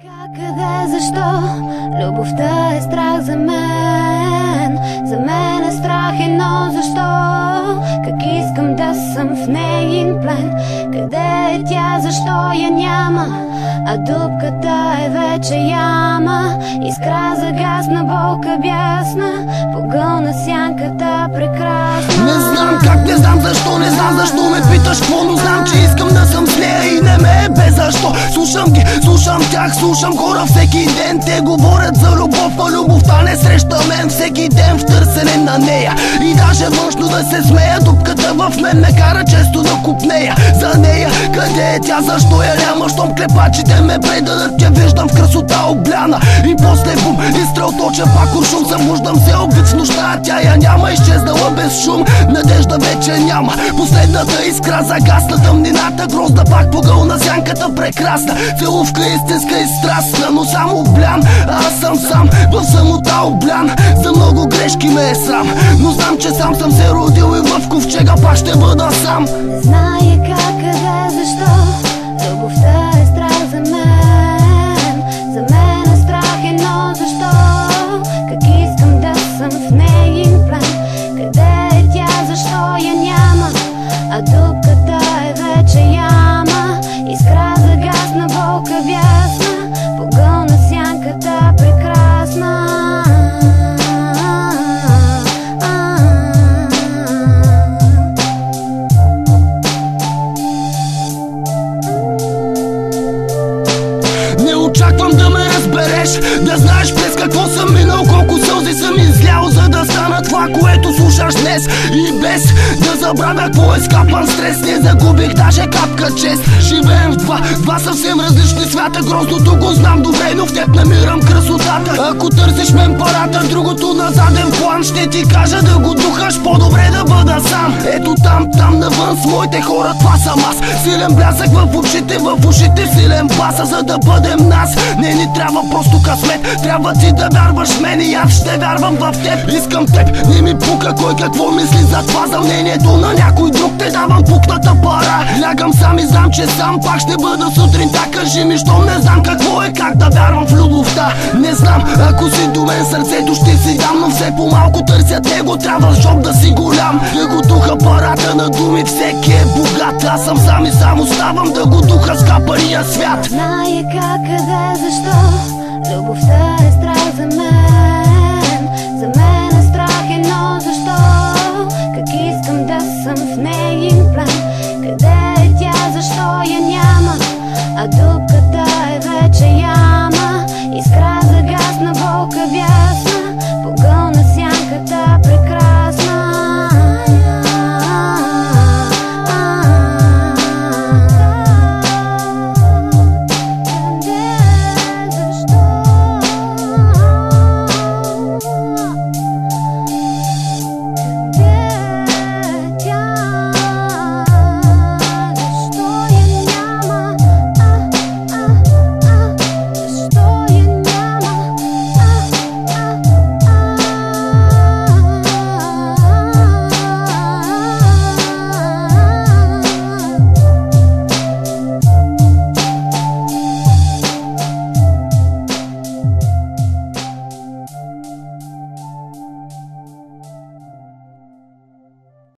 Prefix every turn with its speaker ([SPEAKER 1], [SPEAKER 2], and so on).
[SPEAKER 1] Къде, защо? Любовта е страх за мен. За мен е страх едно защо. Как искам да съм в нейн плен. Къде е тя, защо я няма? А дупката е вече яма. Искра загасна, болка бясна. Погълна сянката прекрасна.
[SPEAKER 2] Не знам как, не знам защо, не знам защо ме питаш какво, но знам, че искам да съм с нея и не ме е без защо. Слушам ги, слушам тях, слушам хора всеки ден. Те говорят за любов, а любовта не среща мен. Всеки ден в търсене на нея и даже външно да се смея. Дупката в мен ме кара често да купнея за нея. Къде е тя, защо я няма? Щом клепачите ме предадат, тя виждам в красота обляна. И после бум, изстрел точен пак куршум. Събуждам се обид в нощта, а тя я няма. Изчезнала без шум, надежда вече няма. Последната искра загасна, тъмнината грозда, пак погълна сянката прекрасна. Целувка истинска и страстна, но само облян. Аз съм сам, в самота облян. За много грешки ме е срам, но знам, че сам съм се родил и в ковчега пак ще бъда сам.
[SPEAKER 1] Не зная как, къде, защо. Любовта е страх за мен. За мен е страх едно защо. Как искам да съм в нейн плен. Къде е тя, защо я няма? А дупката е вече яма. Искра загасна, болка бясна. Погълна сянката прекрасна.
[SPEAKER 2] Не очаквам да ме разбереш, да знаеш през какво съм минал, колко сълзи съм излял, за да стана това, което слушаш днес. И без да забравя какво е скапан стрес, не загубих даже капка чест. Живеем в два съвсем различни свята. Грозното го знам добре, но в теб намирам красотата. Ако търсиш мен парата, другото на заден план, ще ти кажа да го духаш, по-добре да бъда сам. Ето там навън с моите хора, това съм аз. Силен блясък в ушите силен баса, за да бъдем нас. Не ни трябва просто късмет, трябва ти да вярваш в мен и аз ще вярвам в теб. Искам теб, не ми пука кой какво мисли за това. За мнението на някой друг те давам пукната пара. Лягам сам и знам, че сам пак ще бъда сутринта. Кажи ми, щом не знам какво е, как да вярвам в любовта. Не знам, ако си до мен сърцето ще си дам, но все по-малко търся него, трябва жоп да си голям. Да го духа парата на думи, всеки е богат. Аз съм сам и сам оставам да го духа с капания свят.
[SPEAKER 1] Зная как, къде, защо. Любовта е страх за мен.